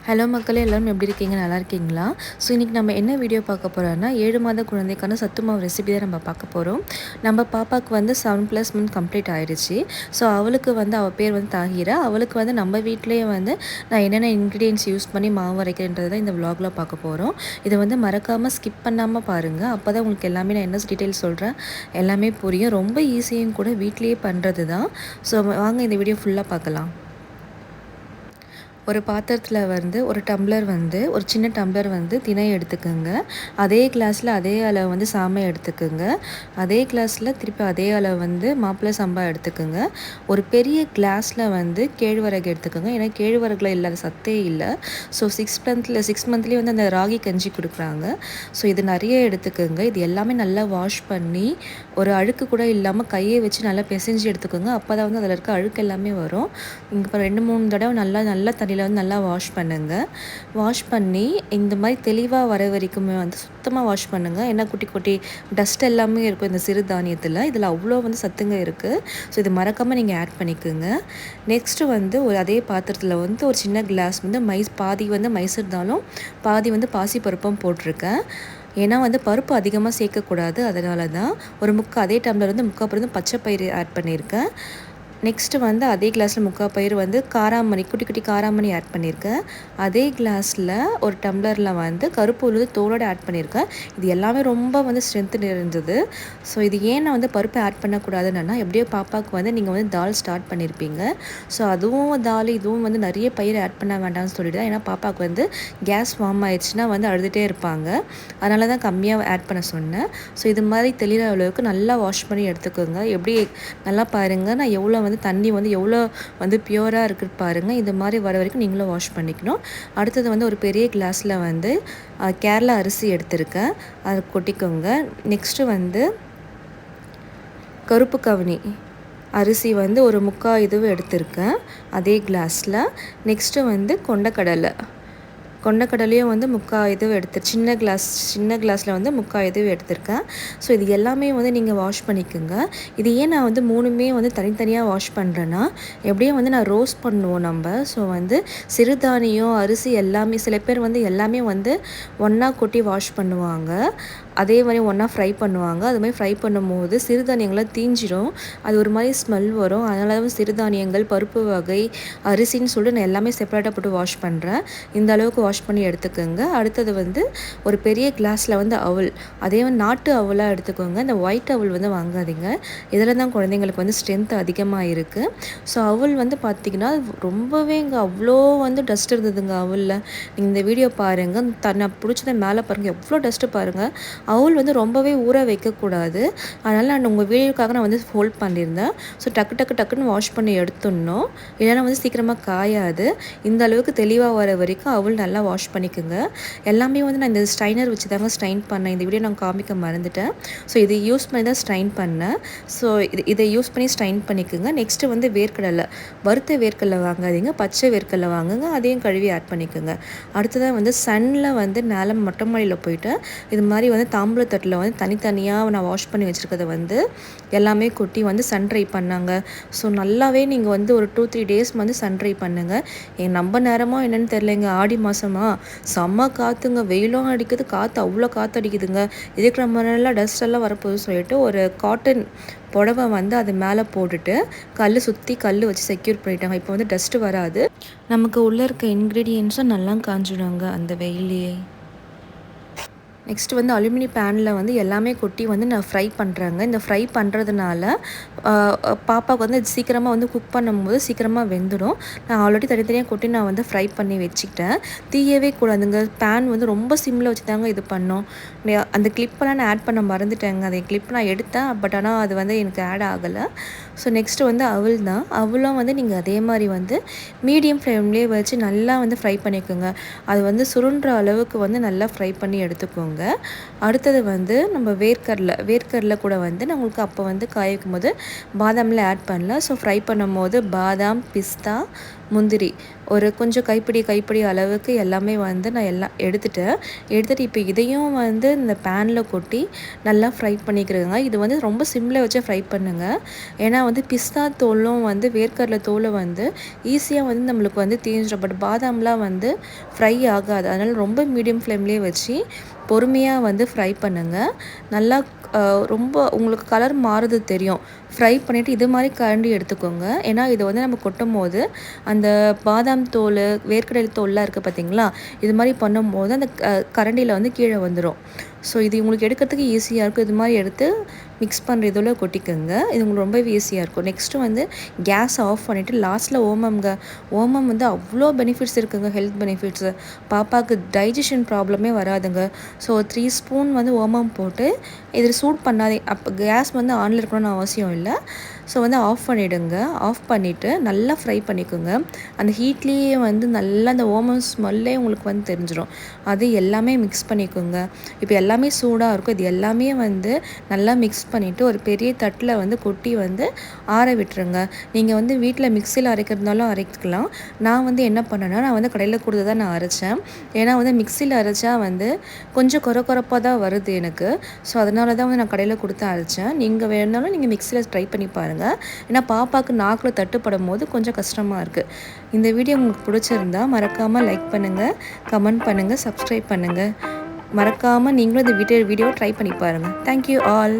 Hello மக்களே, எல்லாரும் எப்படி இருக்கீங்க? நல்லா இருக்கீங்களா? ஸோ இன்றைக்கி நம்ம என்ன வீடியோ பார்க்க போகிறோன்னா 7 மாத குழந்தைக்கான சத்து மாவு ரெசிபி தான் நம்ம பார்க்க போகிறோம். நம்ம பாப்பாவுக்கு வந்து 7+ மந்த் கம்ப்ளீட் ஆயிடுச்சு. ஸோ அவளுக்கு வந்து அவள் பேர் வந்து தாஹிரா. அவளுக்கு வந்து நம்ம வீட்டிலேயே வந்து நான் என்னென்ன இன்க்ரீடியன்ட்ஸ் யூஸ் பண்ணி மாவு அரைக்கிறேன்றது தான் இந்த விலாகில் பார்க்க போகிறோம். இதை வந்து மறக்காமல் ஸ்கிப் பண்ணாமல் பாருங்கள். அப்போ தான் உங்களுக்கு எல்லாமே நான் என்ன டீட்டெயில்ஸ் சொல்கிறேன் எல்லாமே புரியும். ரொம்ப ஈஸியும் கூட, வீட்லேயே பண்ணுறது தான். ஸோ வாங்க இந்த வீடியோ ஃபுல்லாக பார்க்கலாம். ஒரு பாத்திரத்தில் வந்து ஒரு டம்ளர் வந்து ஒரு சின்ன டம்ளர் வந்து திணை எடுத்துக்கோங்க. அதே கிளாஸில் அதே அளவு வந்து சாமை எடுத்துக்கோங்க. அதே கிளாஸில் திருப்பி அதே அளவு வந்து மாப்பிள்ளை சம்பா எடுத்துக்கோங்க. ஒரு பெரிய கிளாஸில் வந்து கேழ்வரகு எடுத்துக்கோங்க. ஏன்னா கேழ்வரகுல இல்லாத சத்தே இல்லை. ஸோ 6 மந்த்லேயே வந்து அந்த ராகி கஞ்சி கொடுக்குறாங்க. ஸோ இது நிறைய எடுத்துக்கோங்க. இது எல்லாமே நல்லா வாஷ் பண்ணி ஒரு அழுக்கு கூட இல்லாமல் கையை வச்சு நல்லா பிசைஞ்சு எடுத்துக்கோங்க. அப்போ தான் வந்து அதில் இருக்க அழுக்கு எல்லாமே வரும். இங்கே இப்போ 2-3 தடவை நல்லா தண்ணியில் வந்து நல்லா வாஷ் பண்ணுங்கள். வாஷ் பண்ணி இந்த மாதிரி தெளிவாக வர வரைக்குமே வந்து சுத்தமாக வாஷ் பண்ணுங்கள். ஏன்னா குட்டி குட்டி டஸ்ட் எல்லாமே இருக்கும் இந்த சிறுதானியத்தில். இதில் அவ்வளோ வந்து சத்துங்க இருக்குது. ஸோ இது மறக்காமல் நீங்கள் ஆட் பண்ணிக்கோங்க. நெக்ஸ்ட்டு வந்து ஒரு அதே பாத்திரத்தில் வந்து ஒரு சின்ன கிளாஸ் வந்து பாதி வந்து மைசூர் தாலும் பாதி வந்து பாசிப்பருப்பும் போட்டிருக்கேன். ஏன்னா வந்து பருப்பு அதிகமாக சேர்க்கக்கூடாது, அதனால தான். அதே டம்ளர் வந்து முக்கால் பச்சை பயிறு ஆட் பண்ணியிருக்கேன். நெக்ஸ்ட்டு வந்து அதே கிளாஸில் முக்கால் பயிறு வந்து காராமணி, குட்டி குட்டி காராமணி ஆட் பண்ணியிருக்கேன். அதே கிளாஸில் ஒரு டம்ளரில் வந்து கருப்பு உளுந்து தோலோடு ஆட் பண்ணியிருக்கேன். இது எல்லாமே ரொம்ப வந்து ஸ்ட்ரென்த்து நிறைந்தது. ஸோ இது ஏன் நான் வந்து பருப்பு ஆட் பண்ணக்கூடாதுன்னா, எப்படியோ பாப்பாவுக்கு வந்து நீங்கள் வந்து தால் ஸ்டார்ட் பண்ணியிருப்பீங்க. ஸோ அதுவும் தால் இதுவும் வந்து நிறைய பயிர் ஆட் பண்ண வேண்டாம்னு சொல்லிட்டு தான். ஏன்னா பாப்பாவுக்கு வந்து கேஸ் ஃபார்ம் ஆயிடுச்சுன்னா வந்து அழுதுகிட்டே இருப்பாங்க. அதனால தான் கம்மியாக ஆட் பண்ண சொன்னேன். ஸோ இது மாதிரி தெளிகிற அளவுக்கு நல்லா வாஷ் பண்ணி எடுத்துக்கோங்க. எப்படி நல்லா பாருங்கள், நான் எவ்வளோ வந்து தண்ணி வந்து எவ்வளோ வந்து பியூராக இருக்குது பாருங்கள். இந்த மாதிரி வர வரைக்கும் நீங்களும் வாஷ் பண்ணிக்கணும். அடுத்தது வந்து ஒரு பெரிய கிளாஸில் வந்து கேரளா அரிசி எடுத்திருக்கேன், அதை கொட்டிக்கோங்க. நெக்ஸ்ட்டு வந்து கருப்பு கவுனி அரிசி வந்து ஒரு முக்கால் இதுவும் எடுத்திருக்கேன் அதே கிளாஸில். நெக்ஸ்ட்டு வந்து கொண்டக்கடலையும் வந்து சின்ன கிளாஸில் வந்து முக்கால் இதுவும் எடுத்திருக்கேன். ஸோ இது எல்லாமே வந்து நீங்கள் வாஷ் பண்ணிக்கோங்க. இது ஏன் நான் வந்து 3மே வந்து தனித்தனியாக வாஷ் பண்ணுறேன்னா, எப்படியும் வந்து நான் ரோஸ்ட் பண்ணுவோம் நம்ம. ஸோ வந்து சிறுதானியம் அரிசி எல்லாமே சில பேர் வந்து எல்லாமே வந்து ஒன்றா கொட்டி வாஷ் பண்ணுவாங்க. அதே மாதிரி ஒன்றா ஃப்ரை பண்ணுவாங்க. அது மாதிரி ஃப்ரை பண்ணும்போது சிறுதானியங்கள்லாம் தீஞ்சிடும். அது ஒரு மாதிரி ஸ்மெல் வரும். அதனால தான் சிறுதானியங்கள், பருப்பு வகை, அரிசின்னு சொல்லிட்டு நான் எல்லாமே செப்பரேட்டாக போட்டு வாஷ் பண்ணுறேன். இந்த அளவுக்கு வாஷ் பண்ணி எடுத்துக்கோங்க. அடுத்தது வந்து ஒரு பெரிய கிளாஸில் வந்து அவல், அதே வந்து நாட்டு அவலாக எடுத்துக்கோங்க. இந்த ஒயிட் அவல் வந்து வாங்காதீங்க. இதில் தான் குழந்தைங்களுக்கு வந்து ஸ்ட்ரென்த் அதிகமாக இருக்குது. ஸோ அவல் வந்து பார்த்திங்கன்னா ரொம்பவே இங்கே அவ்வளோ வந்து டஸ்ட் இருந்ததுங்க அவலில். நீங்கள் இந்த வீடியோ பாருங்கள், நான் பிடிச்சதை மேலே பாருங்கள், எவ்வளோ டஸ்ட்டு பாருங்கள். அவல் வந்து ரொம்பவே ஊற வைக்கக்கூடாது. அதனால் நான் உங்கள் வீடியோக்காக நான் வந்து ஃபோல்ட் பண்ணியிருந்தேன். ஸோ டக்குன்னு வாஷ் பண்ணி எடுத்துடணும், இல்லைன்னா வந்து சீக்கிரமாக காயாது. இந்த அளவுக்கு தெளிவாக வர வரைக்கும் அவல் நல்லா வாஷ் பண்ணிக்கோங்க. எல்லாமே வந்து நான் இந்த ஸ்ட்ரைனர் வச்சு தாங்க ஸ்ட்ரைன் பண்ணேன். இந்த வீடியோ நான் காமிக்க மறந்துட்டேன். ஸோ இதை யூஸ் பண்ணி தான் ஸ்ட்ரைன் பண்ணேன். ஸோ இதை யூஸ் பண்ணி ஸ்ட்ரைன் பண்ணிக்கோங்க. நெக்ஸ்ட்டு வந்து வேர்க்கடலை, வறுத்த வேர்க்கடலை வாங்காதீங்க, பச்சை வேர்க்கடலை வாங்குங்க. அதையும் கழுவி ஆட் பண்ணிக்கோங்க. அடுத்ததாக வந்து சன்னில் வந்து மேலே மொட்டை மாடியில் போயிட்டு இது மாதிரி வந்து தாம்பூலத்தட்டில் வந்து தனித்தனியாக நான் வாஷ் பண்ணி வச்சுருக்கதை வந்து எல்லாமே கொட்டி வந்து சன் ட்ரை பண்ணாங்க. ஸோ நல்லாவே நீங்கள் வந்து ஒரு 2-3 டேஸ் வந்து சன் ட்ரை பண்ணுங்கள். நம்ம நேரமோ என்னென்னு தெரிலங்க, ஆடி மாதமா செம்ம காற்றுங்க, வெயிலும் அடிக்குது, காற்று அவ்வளோ காற்று அடிக்குதுங்க. இதுக்கு நம்ம நல்லா டஸ்ட் எல்லாம் வரப்போகுது சொல்லிட்டு ஒரு காட்டன் புடவை வந்து அது மேலே போட்டுட்டு சுற்றி கல் வச்சு செக்யூர் பண்ணிட்டாங்க. இப்போ வந்து டஸ்ட்டு வராது. நமக்கு உள்ளே இருக்க இன்க்ரீடியன்ஸும் நல்லா காஞ்சிடுங்க அந்த வெயிலையே. நெக்ஸ்ட்டு வந்து அலுமினி பேனில் வந்து எல்லாமே கொட்டி வந்து நான் ஃப்ரை பண்ணுறேங்க. இந்த ஃப்ரை பண்ணுறதுனால பாப்பாவுக்கு வந்து சீக்கிரமாக வந்து குக் பண்ணும்போது சீக்கிரமாக வெந்துடும். நான் ஆல்ரெடி தனித்தனியாக கொட்டி நான் வந்து ஃப்ரை பண்ணி வச்சுக்கிட்டேன். தீயவே கூடாதுங்க. பேன் வந்து ரொம்ப சிம்மில் வச்சு தாங்க இது பண்ணோம். அந்த கிளிப்பெல்லாம் நான் ஆட் பண்ண மறந்துட்டேங்க. அதை கிளிப் நான் எடுத்தேன், பட் ஆனால் அது வந்து எனக்கு ஆட் ஆகலை. ஸோ நெக்ஸ்ட்டு வந்து அவலும் வந்து நீங்கள் அதே மாதிரி வந்து மீடியம் ஃப்ளேம்லேயே வச்சு நல்லா வந்து ஃப்ரை பண்ணிக்கோங்க. அது வந்து சுருண்டுற அளவுக்கு வந்து நல்லா ஃப்ரை பண்ணி எடுத்துக்கோங்க. அடுத்தது வந்து நம்ம வேர்க்கடலை கூட வந்து நான் உங்களுக்கு அப்போ வந்து காய வைக்கும் போது பாதாமில் ஆட் பண்ணல. ஸோ ஃப்ரை பண்ணும் போது பாதாம், பிஸ்தா, முந்திரி ஒரு கொஞ்சம் கைப்பிடி அளவுக்கு எல்லாமே வந்து நான் எல்லாம் எடுத்துகிட்டு இப்போ இதையும் வந்து இந்த பேனில் கொட்டி நல்லா ஃப்ரை பண்ணிக்கிறேங்க. இது வந்து ரொம்ப சிம்மில் வச்சு ஃப்ரை பண்ணுங்கள். ஏன்னா வந்து பிஸ்தா தோலும் வந்து வேர்க்கடலை தோலை வந்து ஈஸியாக வந்து நம்மளுக்கு வந்து தீஞ்சிடும். பட் பாதாம்லாம் வந்து ஃப்ரை ஆகாது. அதனால் ரொம்ப மீடியம் ஃப்ளேம்லேயே வச்சு பொறுமையாக வந்து ஃப்ரை பண்ணுங்கள். நல்லா ரொம்ப உங்களுக்கு கலர் மாறுது தெரியும். ஃப்ரை பண்ணிவிட்டு இது மாதிரி கரண்டி எடுத்துக்கோங்க. ஏன்னா இது வந்து நம்ம கொட்டும் போது அந்த பாதாம் தோல் வேர்க்கடலை தோல்லாம் இருக்குது பார்த்தீங்களா, இது மாதிரி பண்ணும்போது அந்த கரண்டியில் வந்து கீழே வந்துடும். ஸோ இது உங்களுக்கு எடுக்கிறதுக்கு ஈஸியாக இருக்கும். இது மாதிரி எடுத்து மிக்ஸ் பண்ணுற இதில் கொட்டிக்கோங்க. இது உங்களுக்கு ரொம்பவே ஈஸியாக இருக்கும். நெக்ஸ்ட்டு வந்து கேஸ் ஆஃப் பண்ணிவிட்டு லாஸ்ட்டில் ஓமம் வந்து அவ்வளோ பெனிஃபிட்ஸ் இருக்குங்க, ஹெல்த் பெனிஃபிட்ஸு. பாப்பாவுக்கு டைஜஷன் ப்ராப்ளமே வராதுங்க. ஸோ 3 ஸ்பூன் வந்து ஓமம் போட்டு இதில் சூட் பண்ணாதே, அப்போ கேஸ் வந்து ஆனில் இருக்கணும்னு அவசியம் இல்லை. ஸோ வந்து ஆஃப் பண்ணிவிடுங்க. ஆஃப் பண்ணிவிட்டு நல்லா ஃப்ரை பண்ணிக்கோங்க. அந்த ஹீட்லேயே வந்து நல்லா அந்த ஓமம் ஸ்மெல்லே உங்களுக்கு வந்து தெரிஞ்சிடும். அது எல்லாமே மிக்ஸ் பண்ணிக்கோங்க. இப்போ எல்லாமே சூடாக இருக்கும். இது எல்லாமே வந்து நல்லா மிக்ஸ் பண்ணிவிட்டு ஒரு பெரிய தட்டில் வந்து கொட்டி வந்து ஆற விட்டுருங்க. நீங்கள் வந்து வீட்டில் மிக்சியில் அரைக்கிறதுனாலும் அரைக்கலாம். நான் வந்து என்ன பண்ணேன்னா, நான் வந்து கடையில் கொடுத்து தான் நான் அரைச்சேன். ஏன்னா வந்து மிக்சியில் அரைச்சா வந்து கொஞ்சம் கொரப்பாக தான் வருது எனக்கு. ஸோ அதனால தான் வந்து நான் கடையில் கொடுத்து அரைச்சேன். நீங்கள் வேணுனாலும் நீங்கள் மிக்சியில் ட்ரை பண்ணி பாருங்கள். ஏன்னா பாப்பாவுக்கு நாக்கில் தட்டுப்படும் போது கொஞ்சம் கஷ்டமாக இருக்குது. இந்த வீடியோ உங்களுக்கு பிடிச்சிருந்தா மறக்காமல் லைக் பண்ணுங்கள், கமெண்ட் பண்ணுங்கள், சப்ஸ்கிரைப் பண்ணுங்கள். மறக்காமல் நீங்களும் இந்த வீடியோ ட்ரை பண்ணி பாருங்கள். Thank you all.